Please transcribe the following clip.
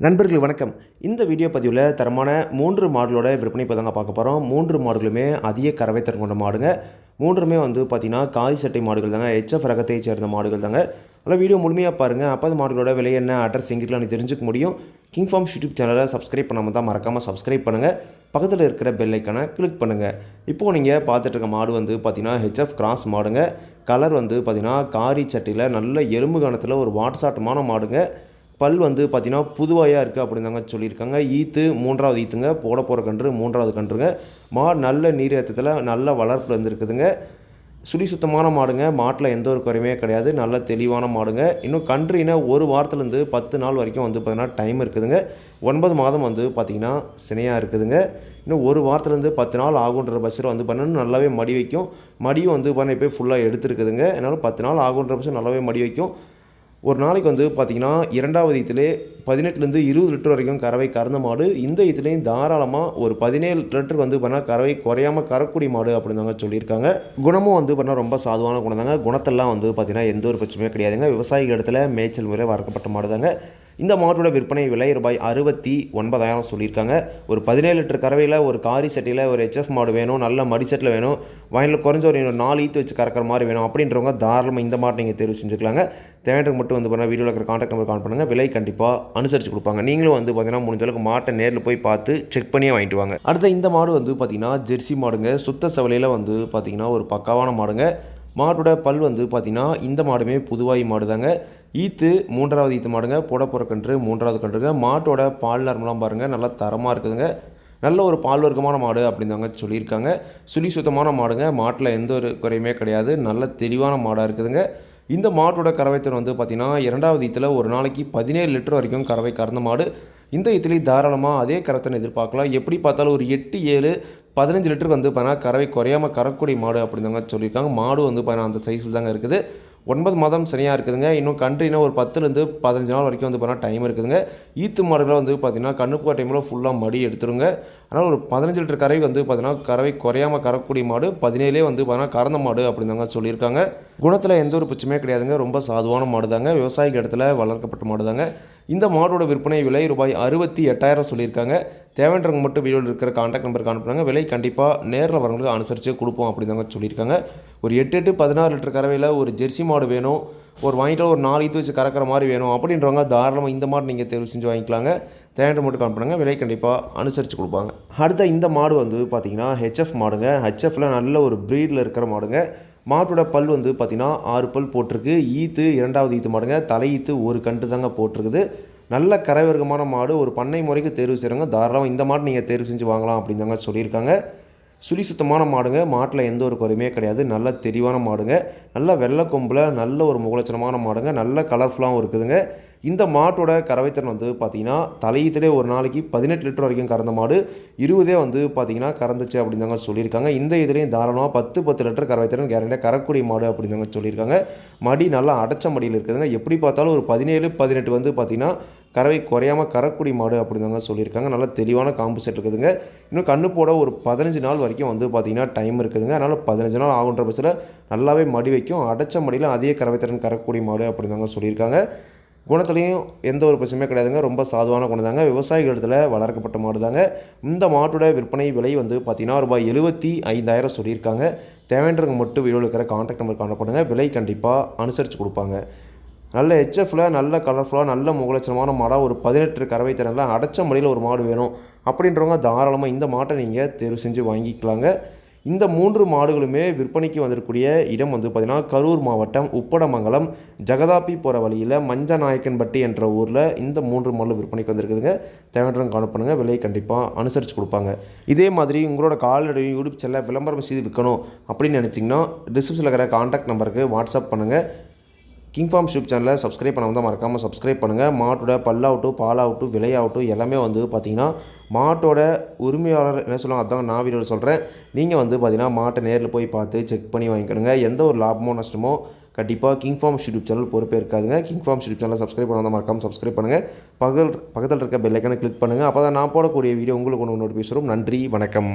நண்பர்கள் வணக்கம். இந்த வீடியோ பதிவில் தரமான 3 மாடுகளோட விற்பனை இப்போ தாங்க பார்க்க போகிறோம். 3 மாடுகளுமே அதிக கறவை திறன் கொண்ட மாடுங்க. 3மே பார்த்தீங்கன்னா காய் சட்டை மாடுகள் தாங்க. ஹெச்எஃப் ரகத்தை சேர்ந்த மாடுகள் தாங்க. அதனால் வீடியோ முழுமையாக பாருங்கள். அப்போ அந்த மாடுகளோட விலை என்ன, அட்ரஸ் எங்கிட்டலாம் தெரிஞ்சுக்க முடியும். கிங் ஃபார்ம்ஸ் யூடியூப் சேனலை சப்ஸ்கிரைப் பண்ணாமல் தான் மறக்காமல் சப்ஸ்கிரைப் பண்ணுங்கள். பக்கத்தில் இருக்கிற பெல் ஐக்கானை கிளிக் பண்ணுங்கள். இப்போது நீங்கள் பார்த்துட்டு இருக்க மாடு பார்த்தீங்கன்னா ஹெச்எஃப் கிராஸ் மாடுங்க. கலர் பார்த்தீங்கன்னா காரி சட்டையில் நல்ல எலும்பு கணத்தில் ஒரு வாட்சாட்டமான மாடுங்க. பல் பார்த்தீங்கன்னா புதுவாயாக இருக்குது அப்படின்னு தாங்க சொல்லியிருக்காங்க. ஈத்து 3வது ஈத்துங்க. போட போகிற கன்று 3வது கன்றுங்க. மாடு நல்ல நீர் ஏற்றத்தில் நல்ல வளர்ப்பில் இருந்துருக்குதுங்க. சுழி சுத்தமான மாடுங்க. மாட்டில் எந்த ஒரு குறையுமே கிடையாது. நல்ல தெளிவான மாடுங்க. இன்னும் கன்றுனா ஒரு வாரத்துலேருந்து 10 நாள் வரைக்கும் பார்த்தீங்கன்னா டைம் இருக்குதுங்க. 9 மாதம் பார்த்தீங்கன்னா சினையாக இருக்குதுங்க. இன்னும் ஒரு வாரத்துலேருந்து 10 நாள் ஆகுன்ற பட்சத்தில் பார்த்தீங்கன்னா நல்லாவே மடி வைக்கும். மடியும் பார்த்தீங்கன்னா இப்போ ஃபுல்லாக எடுத்துருக்குதுங்க. அதனால் 10 நாள் ஆகுன்ற பட்சம் நல்லாவே மடி வைக்கும். ஒரு நாளைக்கு பார்த்தீங்கன்னா 2வது ஈத்திலே 18லேருந்து 20 லிட்டர் வரைக்கும் கறவை கறந்த மாடு. இந்த ஈத்துலேயும் தாராளமாக ஒரு 17 லிட்டருக்கு பார்த்தீங்கன்னா கறவை குறையாமல் கறக்கூடிய மாடு அப்படின்னு தாங்க சொல்லியிருக்காங்க. குணமும் பார்த்தீங்கன்னா ரொம்ப சாதுவான குணம் தாங்க. குணத்தெல்லாம் பார்த்தீங்கன்னா எந்த ஒரு பிரச்சனையும் கிடையாதுங்க. விவசாயிகள் இடத்துல மேய்ச்சல் முறை வளர்க்கப்பட்ட மாடு தாங்க. இந்த மாட்டோட விற்பனை விலை ரூபாய் 69,000 சொல்லியிருக்காங்க. ஒரு 17 லிட்டர் கறவையில் ஒரு காரி சட்டியில் ஒரு ஹெச்எஃப் மாடு வேணும், நல்ல மடி செட்டில் வேணும், வயலில் குறைஞ்ச ஒரு 4 ஈத்து வச்சு கறக்கிற மாதிரி வேணும் அப்படின்றவங்க தாராளமாக இந்த மாட்டை நீங்கள் தேர்வு செஞ்சுக்கலாங்க. தேவையானதுக்கு மட்டும் பண்ணால் வீடியோவில் இருக்கிற கான்டாக்ட் நம்பர் கால் பண்ணுங்கள். விலை கண்டிப்பாக அனுசரித்து கொடுப்பாங்க. நீங்களும் பார்த்தீங்கன்னா முடிஞ்சளவுக்கு மாட்டை நேரில் போய் பார்த்து செக் பண்ணியே வாங்கிட்டு வாங்க. அடுத்த இந்த மாடு பார்த்தீங்கன்னா ஜெர்சி மாடுங்க. சுத்த செவலையில் பார்த்தீங்கன்னா ஒரு பக்காவான மாடுங்க. மாட்டோட பல் பார்த்தீங்கன்னா இந்த மாடுமே புதுவாய் மாடு தாங்க. ஈத்து 3வது ஈத்து மாடுங்க. போட போகிற கன்று 3வது கன்றுங்க. மாட்டோட பால் நரம்பெலாம் பாருங்கள் நல்லா தரமாக இருக்குதுங்க. நல்ல ஒரு பால் வர்க்கமான மாடு அப்படின்னு தாங்க சொல்லியிருக்காங்க. சுழி சுத்தமான மாடுங்க. மாட்டில் எந்த ஒரு குறையுமே கிடையாது. நல்ல தெளிவான மாடாக இருக்குதுங்க. இந்த மாட்டோட கறவைத்தன் பார்த்தீங்கன்னா 2வது ஈத்தில் ஒரு நாளைக்கு 17 லிட்டர் வரைக்கும் கறவை கறந்த மாடு. இந்த ஈத்துலேயும் தாராளமாக அதே கறத்தனை எதிர்பார்க்கலாம். எப்படி பார்த்தாலும் ஒரு 8, 7, 15 லிட்டருக்கு பார்த்தீங்கன்னா கறவை குறையாமல் கறக்கூடிய மாடு அப்படின்னு தாங்க சொல்லியிருக்காங்க. மாடு பார்த்தீங்கன்னா அந்த சைஸில் தாங்க இருக்குது. 9 மாதம் சரியாக இருக்குதுங்க. இன்னும் கன்றுனா ஒரு 10லேருந்து 15 நாள் வரைக்கும் பார்த்தீங்கன்னா டைம் இருக்குதுங்க. ஈத்து மாடுகளை பார்த்தீங்கன்னா கண்ணுப்பா டைமில் ஃபுல்லாக மடி எடுத்துருங்க. அதனால் ஒரு 15 லிட்டர் கறவை பார்த்தீங்கன்னா கறவை குறையாமல் கறக்கூடிய மாடு. 17 பார்த்தீங்கன்னா கறந்த மாடு அப்படின்னு தாங்க சொல்லியிருக்காங்க. குணத்தில் எந்த ஒரு பிரச்சனையுமே கிடையாதுங்க. ரொம்ப சாதுவான மாடு தாங்க. விவசாயிகள் இடத்துல வளர்க்கப்பட்ட மாடு தாங்க. இந்த மாடோட விற்பனை விலை ரூபாய் 68,000 சொல்லியிருக்காங்க. தேவைன்றவங்க மட்டும் வீடியோவில் இருக்கிற கான்டாக்ட் நம்பருக்கு அனுப்புனாங்க. விலை கண்டிப்பாக நேரில் வரவங்களுக்கு அனுசரித்து கொடுப்போம் அப்படி தாங்க சொல்லியிருக்காங்க. ஒரு 8, 16 லிட்டர் கறவையில் ஒரு ஜெர்சி மாடு வேணும், ஒரு வாங்கிட்டு ஒரு 4 ஈத்து வச்சு கறக்கிற மாதிரி வேணும் அப்படின்றவங்க தாராளமாக இந்த மாடு நீங்கள் தேர்வு செஞ்சு வாங்கிக்கலாங்க. தேவையான மட்டும் கால் பண்ணுங்கள். விலை கண்டிப்பாக அனுசரித்து கொடுப்பாங்க. அடுத்த இந்த மாடு பார்த்தீங்கன்னா ஹெச்எஃப் மாடுங்க. ஹெச்எஃப்பில் நல்ல ஒரு ப்ரீடில் இருக்கிற மாடுங்க. மாட்டோட பல் பார்த்தீங்கன்னா 6 பல் போட்டிருக்கு. ஈத்து 2வது ஈத்து மாடுங்க. தலை ஈத்து ஒரு கன்று தாங்க போட்டிருக்குது. நல்ல கரைவர்க்கமான மாடு. ஒரு பண்ணை முறைக்கு தேர்வு செய்கிறவங்க தாராளமாக இந்த மாடு நீங்கள் தேர்வு செஞ்சு வாங்கலாம் அப்படின்னு தாங்க சொல்லியிருக்காங்க. சுழி சுத்தமான மாடுங்க. மாட்டில் எந்த ஒரு குறையுமே கிடையாது. நல்ல தெளிவான மாடுங்க. நல்ல வெள்ளை கொம்பில் நல்ல ஒரு முகலட்சணமான மாடுங்க. நல்ல கலர்ஃபுல்லாகவும் இருக்குதுங்க. இந்த மாட்டோட கறவைத்திறன் பார்த்தீங்கன்னா தலையீத்திலே ஒரு நாளைக்கு 18 லிட்டர் வரைக்கும் கறந்த மாடு. 20 பார்த்தீங்கன்னா கறந்துச்சு அப்படின்னு தாங்க சொல்லியிருக்காங்க. இந்த இதுலேயும் தாராளமாக 10 லிட்டர் கறவைத்திறன் கேரண்டியாக கறக்கூடிய மாடு அப்படின்னு தாங்க சொல்லியிருக்காங்க. மடி நல்லா அடைச்ச மடியில் இருக்குதுங்க. எப்படி பார்த்தாலும் ஒரு 17, 18 பார்த்தீங்கன்னா கறவை குறையாமல் கறக்கூடிய மாடு அப்படின்னு தாங்க சொல்லியிருக்காங்க. நல்லா தெளிவான காம்பு செட் இருக்குதுங்க. இன்னும் கண்ணு போட ஒரு 15 நாள் வரைக்கும் பார்த்தீங்கன்னா டைம் இருக்குதுங்க. அதனால் 15 நாள் ஆகுன்ற பட்சத்தில் நல்லாவே மடி வைக்கும். அடைச்ச மடியில் அதிக கறவைத்திறன் கறக்கூடிய மாடு அப்படின்னு தாங்க சொல்லியிருக்காங்க. குணத்துலேயும் எந்த ஒரு பிரச்சனையுமே கிடையாதுங்க. ரொம்ப சாதுவான குணம் தாங்க. விவசாயிகள் இடத்துல வளர்க்கப்பட்ட மாடு தாங்க. இந்த மாட்டோட விற்பனை விலை பார்த்தீங்கன்னா ரூபாய் 75,000 சொல்லியிருக்காங்க. தேவைன்றவங்க மட்டும் வீடியோவில் இருக்கிற கான்டாக்ட் நம்பர் கான்டாக்ட் பண்ணுங்கள். விலை கண்டிப்பாக அனுசரித்து கொடுப்பாங்க. நல்ல ஹெச்எஃப்பில் நல்ல கலர்ஃபுல்லாக நல்ல முகலட்சணமான மாடாக ஒரு 18 கறவை திறனில் அடைச்ச மடியில் ஒரு மாடு வேணும் அப்படின்றவங்க தாராளமாக இந்த மாட்டை நீங்கள் தேர்வு செஞ்சு வாங்கிக்கலாங்க. இந்த 3 மாடுகளுமே விற்பனைக்கு வந்திருக்கக்கூடிய இடம் பார்த்தீங்கன்னா கரூர் மாவட்டம் உப்படமங்கலம் ஜகதாப்பி போகிற வழியில் மஞ்சநாயக்கன்பட்டி என்ற ஊரில் இந்த 3 மாடு விற்பனைக்கு வந்திருக்குதுங்க. தேவையான கால் பண்ணுங்கள். விலை கண்டிப்பாக அனுசரித்து கொடுப்பாங்க. இதே மாதிரி உங்களோட கால்நடையும் யூடியூப் சேனலில் விளம்பரம் செய்து விற்கணும் அப்படின்னு நினச்சிங்கன்னா டிஸ்கிரிப்ஷனில் இருக்கிற கான்டாக்ட் நம்பருக்கு வாட்ஸ்அப் பண்ணுங்கள். கிங் ஃபார்ம்ஸ் யூடியூப் சேனலை சப்ஸ்கிரைப் பண்ணாமல் தான் மறக்காமல் சப்ஸ்கிரைப் பண்ணுங்கள். மாட்டோட பல்லாகட்டும் பாலாகட்டும் விலையாகட்டும் எல்லாமே பார்த்தீங்கன்னா மாட்டோட உரிமையாளர் என்ன சொல்லுவாங்க அதான் நான் வீடியோவில் சொல்கிறேன். நீங்கள் பார்த்தீங்கன்னா மாட்டை நேரில் போய் பார்த்து செக் பண்ணி வாங்கிக்கணுங்க. எந்த ஒரு லாபமோ நஷ்டமோ கண்டிப்பாக கிங் ஃபார்ம்ஸ் யூடியூப் சேனல் பொறுப்பே இருக்காதுங்க. கிங் ஃபார்ம்ஸ் யூடியூப் சேனலை சப்ஸ்கிரைப் பண்ணாமல் தான் மறக்காமல் சப்ஸ்கிரைப் பண்ணுங்கள். பக்கத்தில் இருக்க பெல் ஐக்கானை கிளிக் பண்ணுங்கள். அப்போ தான் நான் போடக்கூடிய வீடியோ உங்களுக்கு ஒன்று நோட்டிஃபிகேஷன் வரும். நன்றி, வணக்கம்.